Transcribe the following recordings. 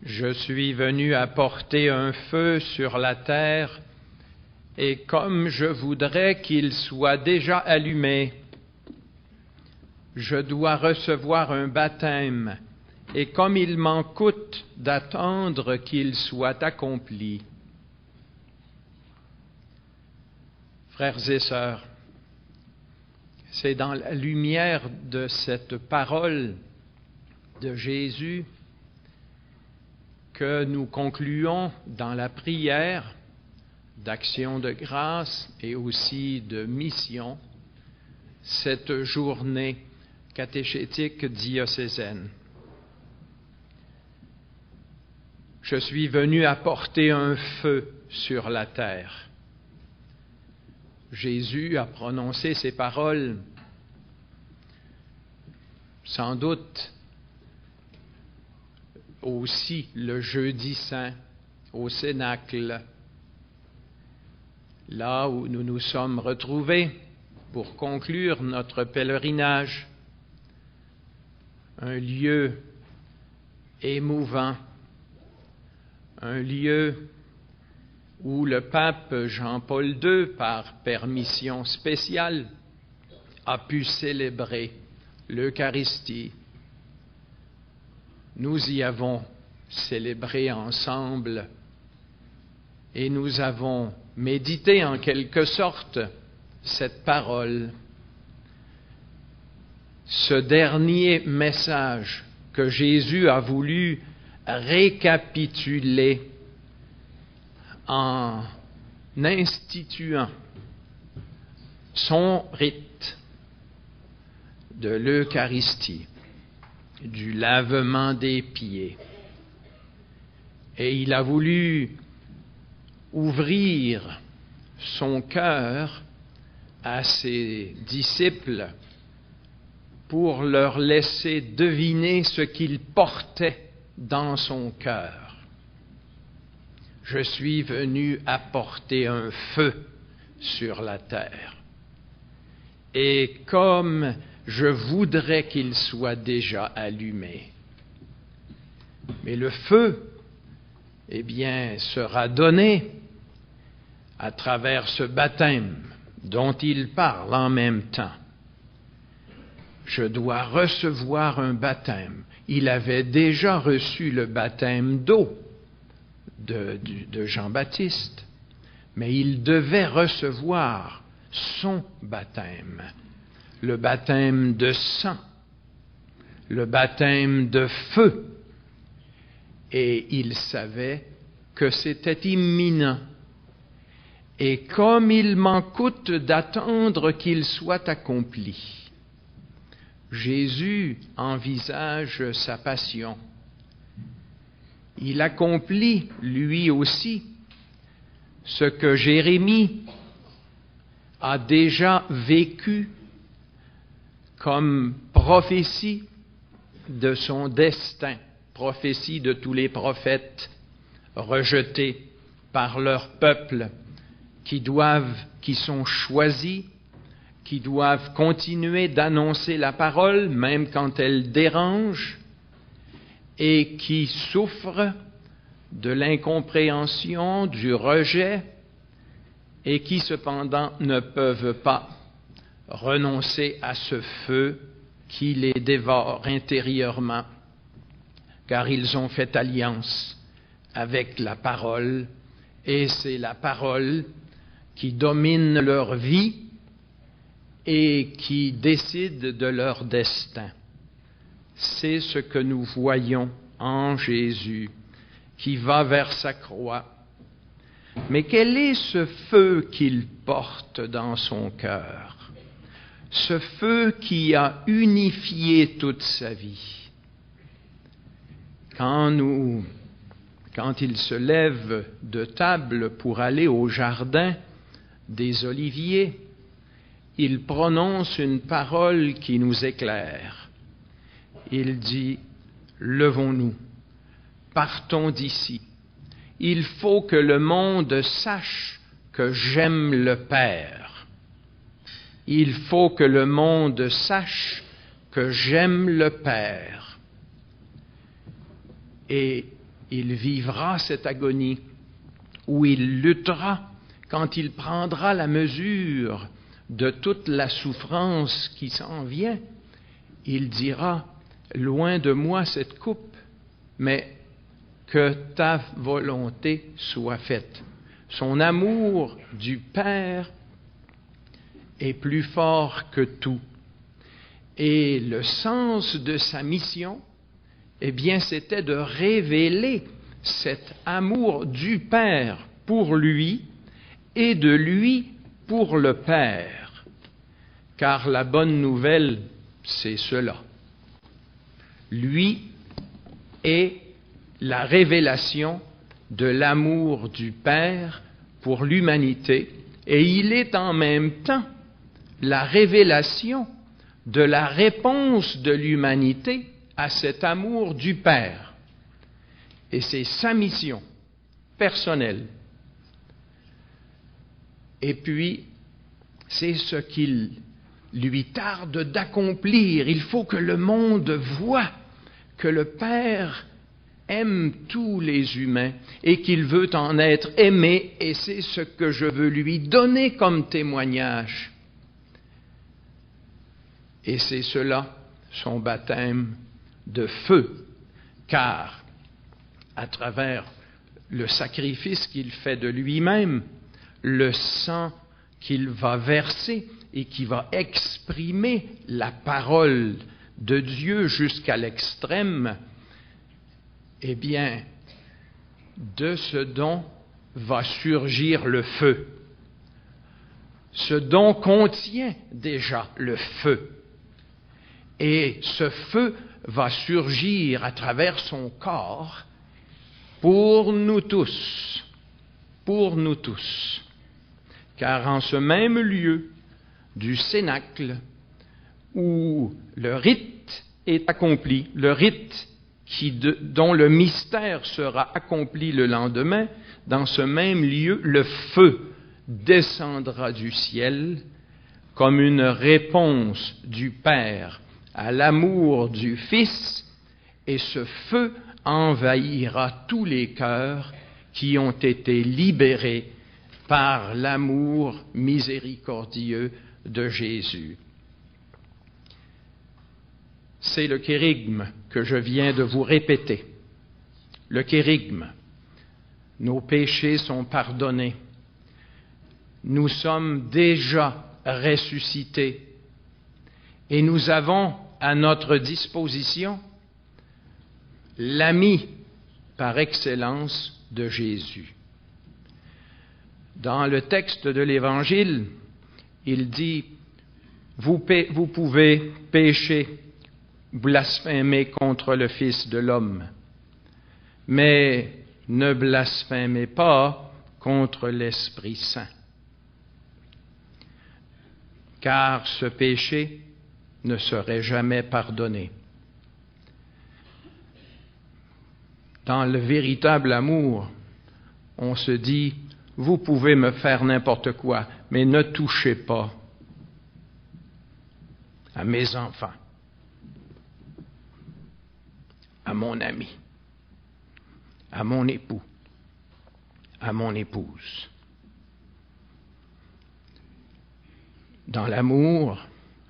Je suis venu apporter un feu sur la terre, et comme je voudrais qu'il soit déjà allumé, je dois recevoir un baptême, et comme il m'en coûte d'attendre qu'il soit accompli. Frères et sœurs, c'est dans la lumière de cette parole de Jésus que nous concluons dans la prière d'action de grâce et aussi de mission cette journée catéchétique diocésaine. Je suis venu apporter un feu sur la terre. Jésus a prononcé ces paroles, sans doute aussi le jeudi saint au Cénacle, là où nous nous sommes retrouvés pour conclure notre pèlerinage, un lieu émouvant, un lieu où le pape Jean-Paul II, par permission spéciale, a pu célébrer l'Eucharistie. Nous y avons célébré ensemble et nous avons médité en quelque sorte cette parole, ce dernier message que Jésus a voulu récapituler en instituant son rite de l'Eucharistie, du lavement des pieds. Et il a voulu ouvrir son cœur à ses disciples pour leur laisser deviner ce qu'il portait dans son cœur. Je suis venu apporter un feu sur la terre. Et comme je voudrais qu'il soit déjà allumé. Mais le feu, sera donné à travers ce baptême dont il parle en même temps. Je dois recevoir un baptême. Il avait déjà reçu le baptême d'eau de Jean-Baptiste, mais il devait recevoir son baptême. Le baptême de sang, le baptême de feu. Et il savait que c'était imminent. Et comme il m'en coûte d'attendre qu'il soit accompli, Jésus envisage sa passion. Il accomplit, lui aussi, ce que Jérémie a déjà vécu comme prophétie de son destin, prophétie de tous les prophètes rejetés par leur peuple, qui sont choisis, qui doivent continuer d'annoncer la parole, même quand elle dérange, et qui souffrent de l'incompréhension, du rejet, et qui cependant ne peuvent pas renoncer à ce feu qui les dévore intérieurement, car ils ont fait alliance avec la parole, et c'est la parole qui domine leur vie et qui décide de leur destin. C'est ce que nous voyons en Jésus, qui va vers sa croix. Mais quel est ce feu qu'il porte dans son cœur? Ce feu qui a unifié toute sa vie. Quand il se lève de table pour aller au jardin des Oliviers, il prononce une parole qui nous éclaire. Il dit « Levons-nous, partons d'ici. Il faut que le monde sache que j'aime le Père. Il faut que le monde sache que j'aime le Père. » Et il vivra cette agonie, où il luttera, quand il prendra la mesure de toute la souffrance qui s'en vient, il dira, loin de moi cette coupe, mais que ta volonté soit faite. Son amour du Père est plus fort que tout. Et le sens de sa mission, eh bien, c'était de révéler cet amour du Père pour lui et de lui pour le Père. Car la bonne nouvelle, c'est cela. Lui est la révélation de l'amour du Père pour l'humanité, et il est en même temps la révélation de la réponse de l'humanité à cet amour du Père. Et c'est sa mission personnelle. Et puis, c'est ce qu'il lui tarde d'accomplir. Il faut que le monde voie que le Père aime tous les humains et qu'il veut en être aimé, et c'est ce que je veux lui donner comme témoignage. Et c'est cela, son baptême de feu, car à travers le sacrifice qu'il fait de lui-même, le sang qu'il va verser et qui va exprimer la parole de Dieu jusqu'à l'extrême, eh bien, de ce don va surgir le feu. Ce don contient déjà le feu. Et ce feu va surgir à travers son corps pour nous tous. Pour nous tous. Car en ce même lieu du cénacle où le rite est accompli, le rite dont le mystère sera accompli le lendemain, dans ce même lieu, le feu descendra du ciel comme une réponse du Père à l'amour du Fils, et ce feu envahira tous les cœurs qui ont été libérés par l'amour miséricordieux de Jésus. C'est le kérygme que je viens de vous répéter. Le kérygme. Nos péchés sont pardonnés. Nous sommes déjà ressuscités. Et nous avons à notre disposition l'ami par excellence de Jésus. Dans le texte de l'Évangile, il dit, vous pouvez pécher, blasphémer contre le Fils de l'homme, mais ne blasphémez pas contre l'Esprit Saint. Car ce péché ne serait jamais pardonné. Dans le véritable amour, on se dit, vous pouvez me faire n'importe quoi, mais ne touchez pas à mes enfants, à mon ami, à mon époux, à mon épouse. Dans l'amour,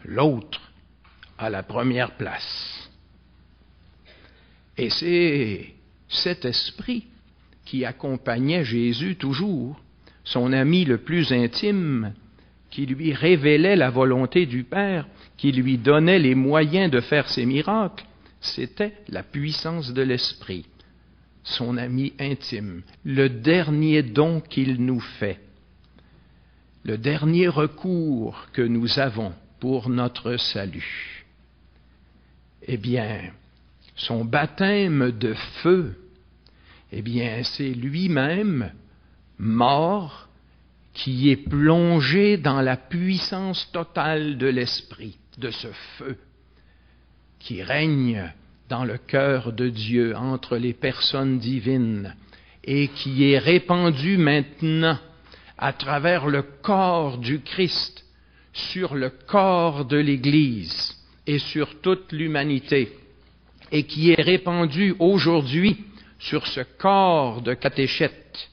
l'autre a la première place. Et c'est cet esprit qui accompagnait Jésus toujours, son ami le plus intime, qui lui révélait la volonté du Père, qui lui donnait les moyens de faire ses miracles. C'était la puissance de l'Esprit, son ami intime, le dernier don qu'il nous fait, le dernier recours que nous avons pour notre salut. Eh bien, son baptême de feu, eh bien, c'est lui-même mort qui est plongé dans la puissance totale de l'Esprit, de ce feu qui règne dans le cœur de Dieu entre les personnes divines et qui est répandu maintenant à travers le corps du Christ sur le corps de l'Église et sur toute l'humanité, et qui est répandu aujourd'hui sur ce corps de catéchètes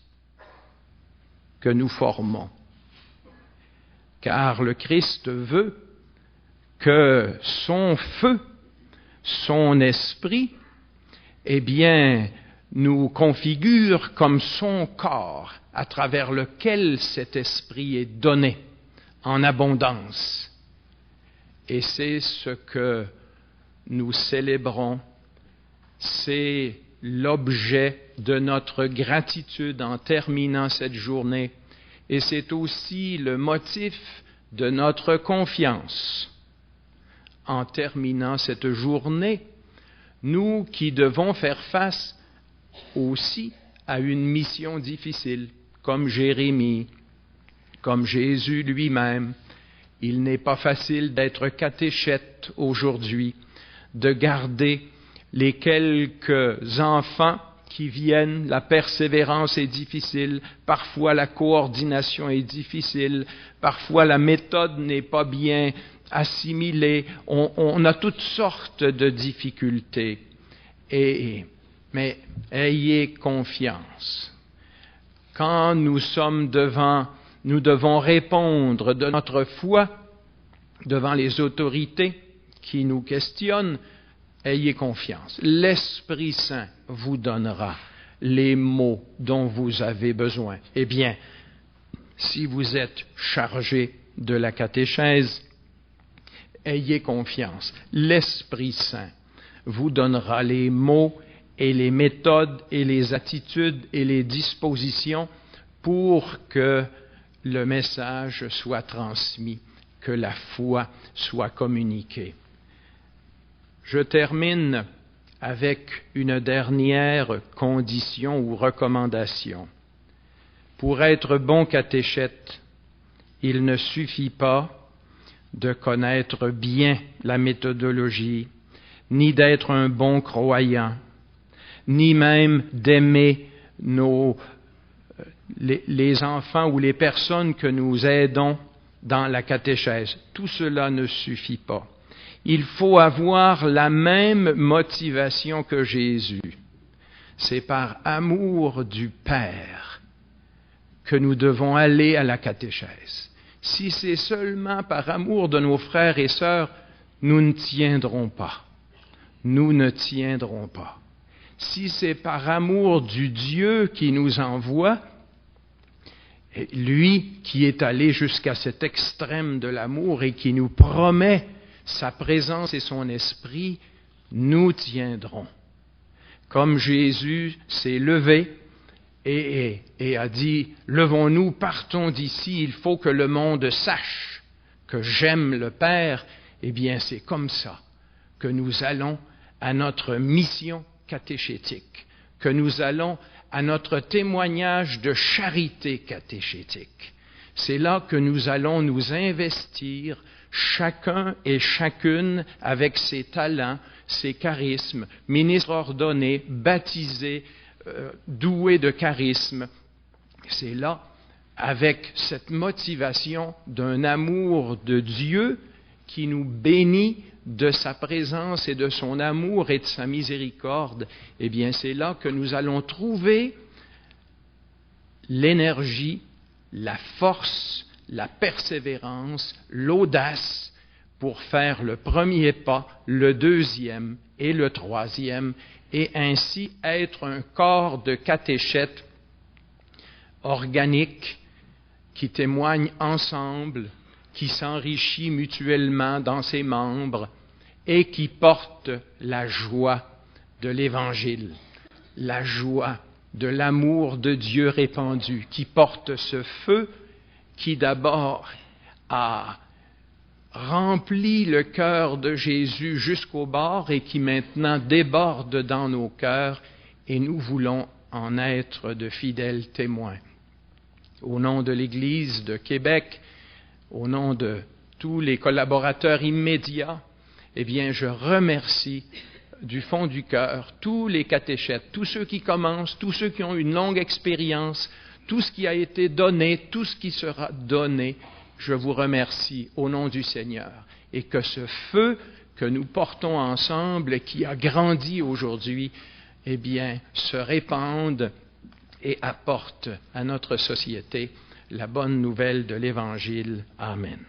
que nous formons. Car le Christ veut que son feu, son esprit, eh bien, nous configure comme son corps à travers lequel cet esprit est donné en abondance. Et c'est ce que nous célébrons, c'est l'objet de notre gratitude en terminant cette journée, et c'est aussi le motif de notre confiance. En terminant cette journée, nous qui devons faire face aussi à une mission difficile, comme Jérémie, comme Jésus lui-même, il n'est pas facile d'être catéchète aujourd'hui, de garder les quelques enfants qui viennent, la persévérance est difficile, parfois la coordination est difficile, parfois la méthode n'est pas bien assimilée, on a toutes sortes de difficultés. Mais ayez confiance. Quand nous sommes nous devons répondre de notre foi devant les autorités qui nous questionnent. Ayez confiance. L'Esprit Saint vous donnera les mots dont vous avez besoin. Eh bien, si vous êtes chargé de la catéchèse, ayez confiance. L'Esprit Saint vous donnera les mots et les méthodes et les attitudes et les dispositions pour que le message soit transmis, que la foi soit communiquée. Je termine avec une dernière condition ou recommandation. Pour être bon catéchète, il ne suffit pas de connaître bien la méthodologie, ni d'être un bon croyant, ni même d'aimer les enfants ou les personnes que nous aidons dans la catéchèse. Tout cela ne suffit pas. Il faut avoir la même motivation que Jésus. C'est par amour du Père que nous devons aller à la catéchèse. Si c'est seulement par amour de nos frères et sœurs, nous ne tiendrons pas. Nous ne tiendrons pas. Si c'est par amour du Dieu qui nous envoie, lui qui est allé jusqu'à cet extrême de l'amour et qui nous promet sa présence et son esprit, nous tiendrons. Comme Jésus s'est levé et a dit, levons-nous, partons d'ici, il faut que le monde sache que j'aime le Père, eh bien c'est comme ça que nous allons à notre mission catéchétique, que nous allons à notre témoignage de charité catéchétique. C'est là que nous allons nous investir chacun et chacune avec ses talents, ses charismes, ministres ordonnés, baptisés, doués de charisme. C'est là, avec cette motivation d'un amour de Dieu qui nous bénit de sa présence et de son amour et de sa miséricorde, eh bien c'est là que nous allons trouver l'énergie, la force, la persévérance, l'audace pour faire le premier pas, le deuxième et le troisième, et ainsi être un corps de catéchètes organique qui témoigne ensemble, qui s'enrichit mutuellement dans ses membres et qui porte la joie de l'Évangile, la joie de l'amour de Dieu répandu, qui porte ce feu qui d'abord a rempli le cœur de Jésus jusqu'au bord et qui maintenant déborde dans nos cœurs, et nous voulons en être de fidèles témoins. Au nom de l'Église de Québec, au nom de tous les collaborateurs immédiats, eh bien, je remercie du fond du cœur tous les catéchètes, tous ceux qui commencent, tous ceux qui ont une longue expérience, tout ce qui a été donné, tout ce qui sera donné. Je vous remercie au nom du Seigneur, et que ce feu que nous portons ensemble et qui a grandi aujourd'hui, eh bien, se répandent et apportent à notre société la bonne nouvelle de l'Évangile. Amen.